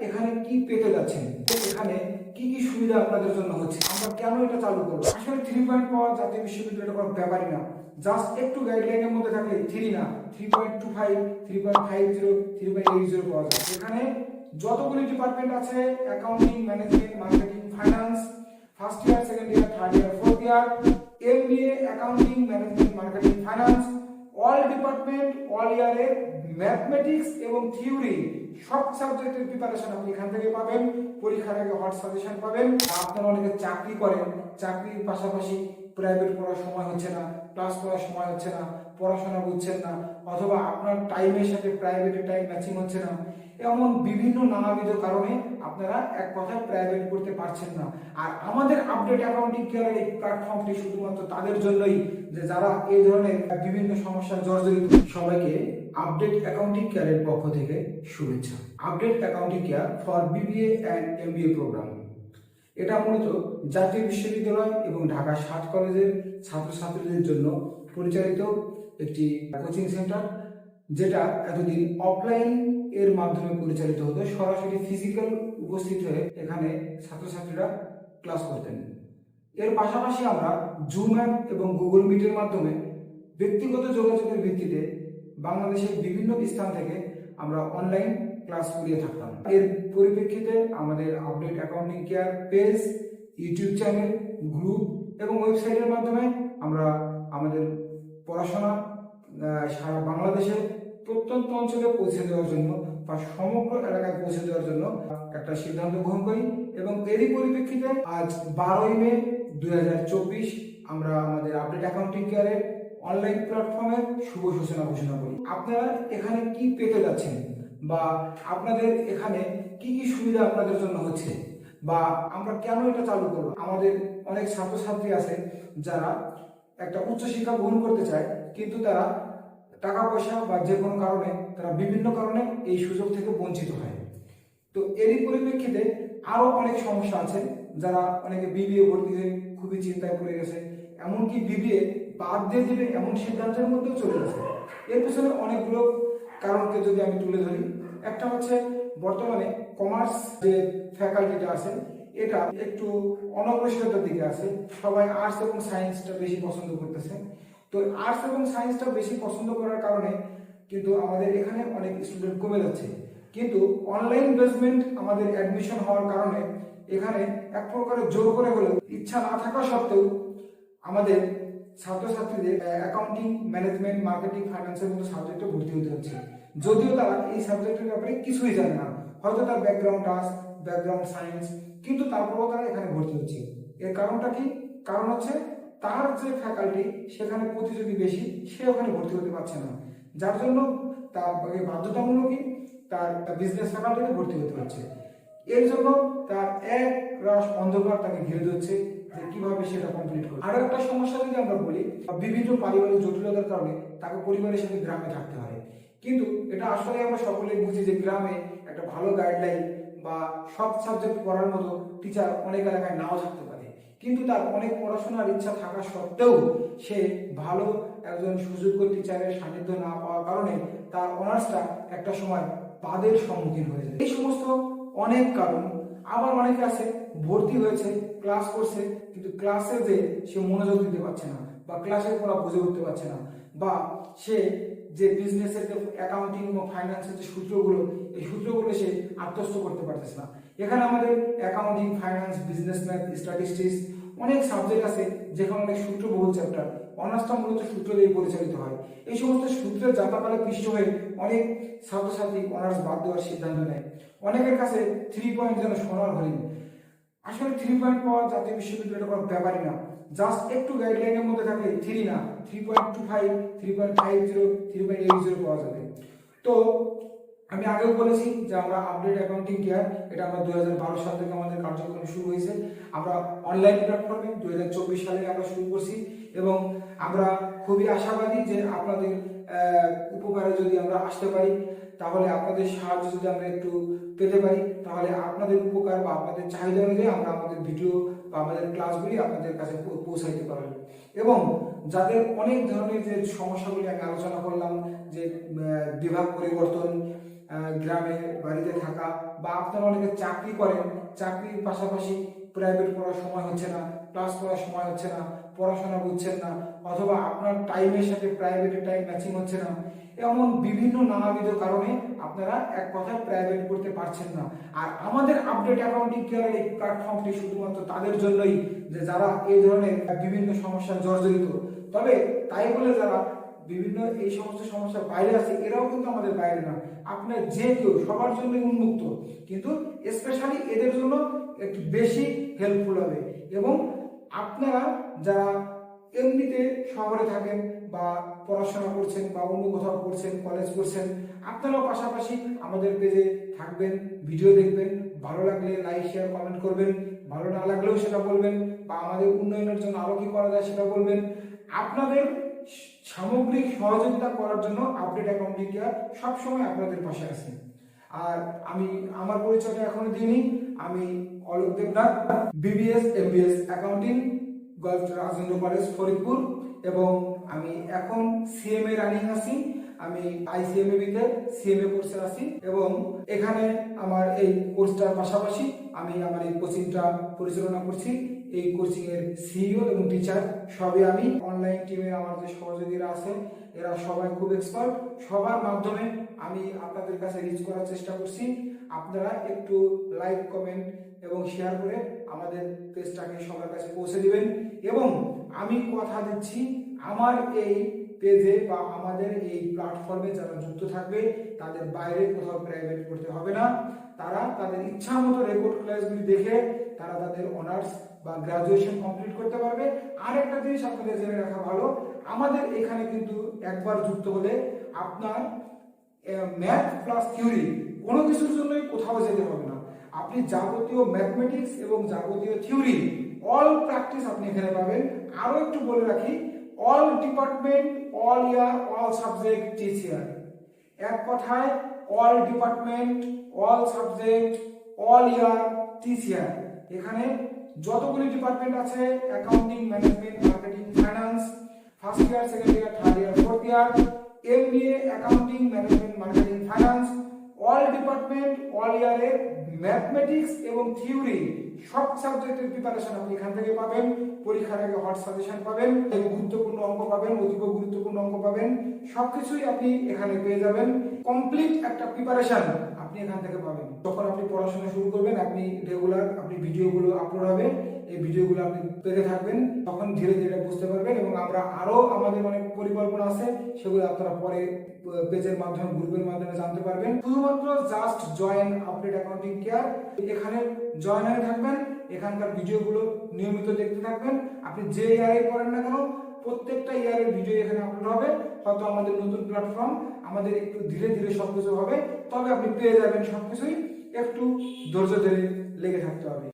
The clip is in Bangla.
এখানে কি পেতে যাচ্ছেন, এখানে কি কি সুবিধা আপনাদের জন্য হচ্ছে, আমরা কেন এটা চালু করবো। আসলে 3 পয়েন্ট পাওয়া জাতীয় বিশ্ববিদ্যালয়ের কোনো ব্যাপারই না, জাস্ট একটু গাইডলাইনের মধ্যে থাকলে 3 না 3.25, 3.50, 3.80 পাওয়া যায়। এখানে যতগুলি ডিপার্টমেন্ট আছে, accounting, management, marketing, finance, first year, second year, third year, fourth year, MBA, accounting, management, marketing, finance, all department, all ইয়ারের ম্যাথমেটিক্স এবং থিওরি সব সাবজেক্টের প্রিপারেশন আপনি এখান থেকে পাবেন। পরীক্ষার আগে হট সাজেশন পাবেন। আপনারা অনেকে চাকরি করেন, চাকরির পাশাপাশি প্রাইভেট পড়ার সময় হচ্ছে না, ক্লাস করার সময় হচ্ছে না, পড়াশোনা বুঝছেন না, অথবা আপনার টাইমের সাথে প্রাইভেটের টাইম ম্যাচিং হচ্ছে না, এমন বিভিন্ন নানাবিধ কারণে আপনারা এক কথায় প্রাইভেট করতে পারছেন না। আর আমাদের আপডেট অ্যাকাউন্টিং কেয়ারের এই প্ল্যাটফর্মটি শুধুমাত্র তাদের জন্যই, যে যারা এই ধরনের বিভিন্ন সমস্যার জর্জরিত। সবাইকে আপডেট অ্যাকাউন্টিং কেয়ারের পক্ষ থেকে শুভেচ্ছা। Update accounting care for BBA and MBA programme, এটা মূলত জাতীয় বিশ্ববিদ্যালয় এবং ঢাকা 7 কলেজের ছাত্রছাত্রীদের জন্য পরিচালিত একটি কোচিং সেন্টার, যেটা এতদিন অফলাইন এর মাধ্যমে পরিচালিত হতো। সরাসরি ফিজিক্যাল উপস্থিত হয়ে এখানে ছাত্রছাত্রীরা ক্লাস করতেন। এর পাশাপাশি আমরা জুম অ্যাপ এবং গুগল মিটের মাধ্যমে ব্যক্তিগত যোগাযোগের ভিত্তিতে বাংলাদেশের বিভিন্ন স্থান থেকে আমরা অনলাইন ক্লাস করিয়ে থাকতাম। এর পরিপ্রেক্ষিতে আমাদের update accounting care page, YouTube channel, group এবং ওয়েবসাইটের মাধ্যমে আমরা আমাদের পড়াশোনা সারা বাংলাদেশের প্রত্যন্ত অঞ্চলে পৌঁছে দেওয়ার জন্য বা সমগ্র এলাকায় পৌঁছে দেওয়ার জন্য একটা সিদ্ধান্ত গ্রহণ করি। এবং এরই পরিপ্রেক্ষিতে আজ 12ই মে 2024 আমরা আমাদের আপডেট অ্যাকাউন্টিং কেয়ারের অনলাইন প্ল্যাটফর্মের শুভ সূচনা ঘোষণা করি। আপনারা এখানে কি পেতে যাচ্ছেন, বা আপনাদের এখানে কি কি সুবিধা আপনাদের জন্য হচ্ছে, বা আমরা কেন এটা চালু করবো। আমাদের অনেক ছাত্রছাত্রী আছে যারা একটা উচ্চশিক্ষা গ্রহণ করতে চায়, কিন্তু তারা টাকা পয়সা বা যে কোনো কারণে, তারা বিভিন্ন কারণে এই সুযোগ থেকে বঞ্চিত হয়। তো এরই পরিপ্রেক্ষিতে আরো অনেক সমস্যা আছে, যারা অনেকে বিবিএ ভর্তি হয়ে খুবই চিন্তায় পড়ে গেছে, এমনকি বিবিএ বাদ দিয়ে দেবে এমন সিদ্ধান্তের মধ্যেও চলে গেছে। এর পিছনে অনেকগুলো কারণকে যদি আমি তুলে ধরি, একটা হচ্ছে বর্তমানে কমার্স যে ফ্যাকাল্টিটা আছে এটা একটু অনগ্রসরতার দিকে আছে। সবাই আর্টস এবং সায়েন্সটা বেশি পছন্দ করতেছে। তো আর্টস এবং সায়েন্সটা বেশি পছন্দ করার কারণে কিন্তু আমাদের এখানে অনেক স্টুডেন্ট কমে যাচ্ছে। কিন্তু অনলাইন বেসমেন্ট আমাদের অ্যাডমিশন হওয়ার কারণে এখানে এক প্রকারের জোর করে হলেও, ইচ্ছা না থাকা সত্ত্বেও আমাদের ছাত্রছাত্রীদের অ্যাকাউন্টিং, ম্যানেজমেন্ট, মার্কেটিং, ফাইন্যান্সের মতো সাবজেক্টে ভর্তি হতে হচ্ছে, যদিও তারা এই সাবজেক্টের ব্যাপারে কিছুই জানে না। হয়তো তার ব্যাকগ্রাউন্ড আর্টস, ব্যাকগ্রাউন্ড সায়েন্স, কিন্তু তারপরেও তারা এখানে ভর্তি হচ্ছে। এর কারণটা কি? কারণ হচ্ছে তার যে ফ্যাকাল্টি সেখানে প্রতিযোগী বেশি, সে ওখানে ভর্তি হতে পারছে না, যার জন্য তার বাধ্যতামূলকই তার বিজনেস ফ্যাকাল্টিতে ভর্তি হতে হচ্ছে। এর জন্য তার এক রাশ অন্ধকার তাকে ঘিরে ধরছে যে কিভাবে সেটা কমপ্লিট করবে। আরো একটা সমস্যা যদি আমরা বলি, বিভিন্ন পারিবারিক জটিলতার কারণে তাকে পরিবারের সাথে গ্রামে থাকতে হয়। কিন্তু এটা আসলে আমরা সকলেই বুঝি যে গ্রামে একটা ভালো গাইডলাইন বা সব সাবজেক্ট পড়ার মতো টিচার অনেক এলাকায় নাও থাকতে পারে। কিন্তু তার অনেক পড়াশোনার ইচ্ছা থাকা সত্ত্বেও সে ভালো একজন সুযোগ্য টিচারের সান্নিধ্য না পাওয়ার কারণে তার অনার্সটা একটা সময় বাদের সম্মুখীন হয়ে যায়। এই সমস্ত অনেক কারণ। আবার অনেকে আছে ভর্তি হয়েছে, ক্লাস করছে, কিন্তু ক্লাসে যে সে মনোযোগ দিতে পারছে না, বা ক্লাসের পড়া বুঝে উঠতে পারছে না, বা সে যে বিজনেসের যে অ্যাকাউন্টিং এবং ফাইন্যান্সের যে সূত্রগুলো, এই সূত্রগুলো সে আত্মস্থ করতে পারতেছে না। এখানে আমাদের accounting, finance, business math, statistics অনেক সাবজেক্ট আছে যেখানে অনেক সূত্রবহুল চ্যাপ্টার। অনার্সটা মূলত সূত্র দিয়ে পরিচালিত হয়। এই সমস্ত সূত্রের জাতাপালে পিষ্ট হয়ে অনেক ছাত্রছাত্রী অনার্স বাদ দেওয়ার সিদ্ধান্ত নেয়। অনেকের কাছে 3 পয়েন্ট যেন সোনার হরিণ। আসলে 3 পয়েন্ট পাওয়া জাতীয় বিশ্ববিদ্যালয়ের কোনো ব্যাপারই না, জাস্ট একটু গাইডলাইনের মধ্যে থাকলে 3 না 3.25, 3.50, 3.80 পাওয়া যাবে। তো আমি আগেও বলেছি যে আমরা আপডেট অ্যাকাউন্টিং কেয়ার, এটা আমরা 2012 সাল থেকে আমাদের কার্যক্রম শুরু হয়েছে। আমরা অনলাইন প্ল্যাটফর্মে 2024 সালে আমরা শুরু করছি, এবং আমরা খুবই আশাবাদী যে আপনাদের উপকারে যদি আমরা আসতে পারি, তাহলে আপনাদের সাহায্য যদি আমরা একটু পেতে পারি, তাহলে আপনাদের উপকার বা আপনাদের চাহিদা অনুযায়ী আমরা আমাদের ভিডিও বা আমাদের ক্লাসগুলি আপনাদের কাছে পৌঁছাইতে পারবো। এবং যাদের অনেক ধরনের যে সমস্যাগুলি আমি আলোচনা করলাম, যে বিভাগ পরিবর্তন, গ্রামে বাড়িতে থাকা, বা আপনারা অনেকে চাকরি করেন, চাকরির পাশাপাশি প্রাইভেট পড়ার সময় হচ্ছে না, ক্লাস করার সময় হচ্ছে না, পড়াশোনা বুঝছেন না, অথবা আপনার টাইমের সাথে প্রাইভেটের টাইম ম্যাচিং হচ্ছে না, এমন বিভিন্ন নানাবিধ কারণে আপনারা এক কথায় প্রাইভেট করতে পারছেন না। আর আমাদের আপডেট অ্যাকাউন্টিং কেয়ারের এই প্ল্যাটফর্মটি শুধুমাত্র তাদের জন্যই, যে যারা এই ধরনের বিভিন্ন সমস্যায় জর্জরিত। তবে তাই বলে যারা বিভিন্ন এই সমস্ত সমস্যার বাইরে আছে, এরাও কিন্তু আমাদের বাইরে না, আপনার যে কেউ সবার জন্য উন্মুক্ত, কিন্তু স্পেশালি এদের জন্য একটু বেশি হেল্পফুল হবে। এবং আপনারা যারা এমনিতে শহরে থাকেন বা পড়াশোনা করছেন বা অন্য কোথাও করছেন, কলেজ করছেন, আপনারাও পাশাপাশি আমাদের পেজে থাকবেন, ভিডিও দেখবেন, ভালো লাগলে লাইক শেয়ার কমেন্ট করবেন, ভালো না লাগলেও সেটা বলবেন, বা আমাদের উন্নয়নের জন্য আরো কি করা যায় সেটা বলবেন। আপনাদের সামগ্রিক সহযোগিতা করার জন্য আপডেট অ্যাকাউন্টিং কেয়ার সবসময় আপনাদের পাশে আছে। আর আমি আমার পরিচয়টা এখনো দিইনি, আমি Alok Debnath, BBS MBS accounting, golf Rajendra college Faridpur, এবং আমি এখন সিএমএ রানিং আছি। আমি আইসিএমএবিতে সিএমএ কোর্সে আছি, এবং এখানে আমার এই কোর্সটার পাশাপাশি আমি আমার এই কোচিংটা পরিচালনা করছি। এই কোচিং এর সিইও এবং টিচার সবই আমি। অনলাইন টিমে আমার যে সহযোগীরা আছে এরা সবাই খুব এক্সপার্ট। সবার মাধ্যমে আমি আপনাদের কাছে রিচ করার চেষ্টা করছি। আপনারা একটু লাইক, কমেন্ট এবং শেয়ার করে আমাদের পেজটাকে সবার কাছে পৌঁছে দিবেন। এবং আমি কথা দিচ্ছি, আমার এই পেজে বা আমাদের এই প্ল্যাটফর্মে যারা যুক্ত থাকবে তাদের বাইরে কোথাও প্রাইভেট করতে হবে না। তারা তাদের ইচ্ছা মতো রেকর্ড ক্লাসগুলি দেখে তারা তাদের অনার্স বা গ্রাজুয়েশন কমপ্লিট করতে পারবে। আর একটা জিনিস আপনাদের জেনে রাখা ভালো, আমাদের এখানে কিন্তু একবার যুক্ত হলে আপনার ম্যাথ প্লাস থিওরি কোনো কিছুর জন্যই কোথাও যেতে হবে না। আপনি যাবতীয় ম্যাথমেটিক্স এবং যাবতীয় থিওরি অল প্র্যাকটিস আপনি এখানে পাবেন। আরো একটু বলে রাখি, all department, all year, all subject teach here. এক কথায় all department, all subject, all year teach here. এখানে যতগুলি ডিপার্টমেন্ট আছে, accounting, management, marketing, finance, first year, second year, third year, fourth year, MBA accounting, management, marketing, finance, all department, all ইয়ারের ম্যাথমেটিক্স এবং থিওরি সব সাবজেক্টের প্রিপারেশন আপনি এখান থেকে পাবেন। পরীক্ষার আগে হট সাজেশন পাবেন, গুরুত্বপূর্ণ অঙ্ক পাবেন, অতীব গুরুত্বপূর্ণ অঙ্ক পাবেন, সবকিছুই আপনি এখানে পেয়ে যাবেন। কমপ্লিট একটা প্রিপারেশন আপনি এখান থেকে পাবেন। যখন আপনি পড়াশোনা শুরু করবেন, আপনি রেগুলার আপনি ভিডিওগুলো আপলোড হবে, এই ভিডিওগুলো আপনি পেতে থাকবেন, তখন ধীরে ধীরে বুঝতে পারবেন। এবং আমরা আরো আমাদের অনেক পরিকল্পনা আছে, সেগুলো আপনারা পরে পেজের মাধ্যমে, গ্রুপের মাধ্যমে জানতে পারবেন। শুধুমাত্র just join update accounting care, এখানে জয়েন হয়ে থাকবেন, এখানকার ভিডিওগুলো নিয়মিত দেখতে থাকবেন। আপনি যে ইয়ারে করেন না কেন, প্রত্যেকটা ইয়ারের ভিডিও এখানে আপলোড হবে। হয়তো আমাদের নতুন প্ল্যাটফর্ম, আমাদের একটু ধীরে ধীরে সবকিছু হবে, তবে আপনি পেয়ে যাবেন সবকিছুই। একটু ধৈর্য ধরে লেগে থাকতে হবে।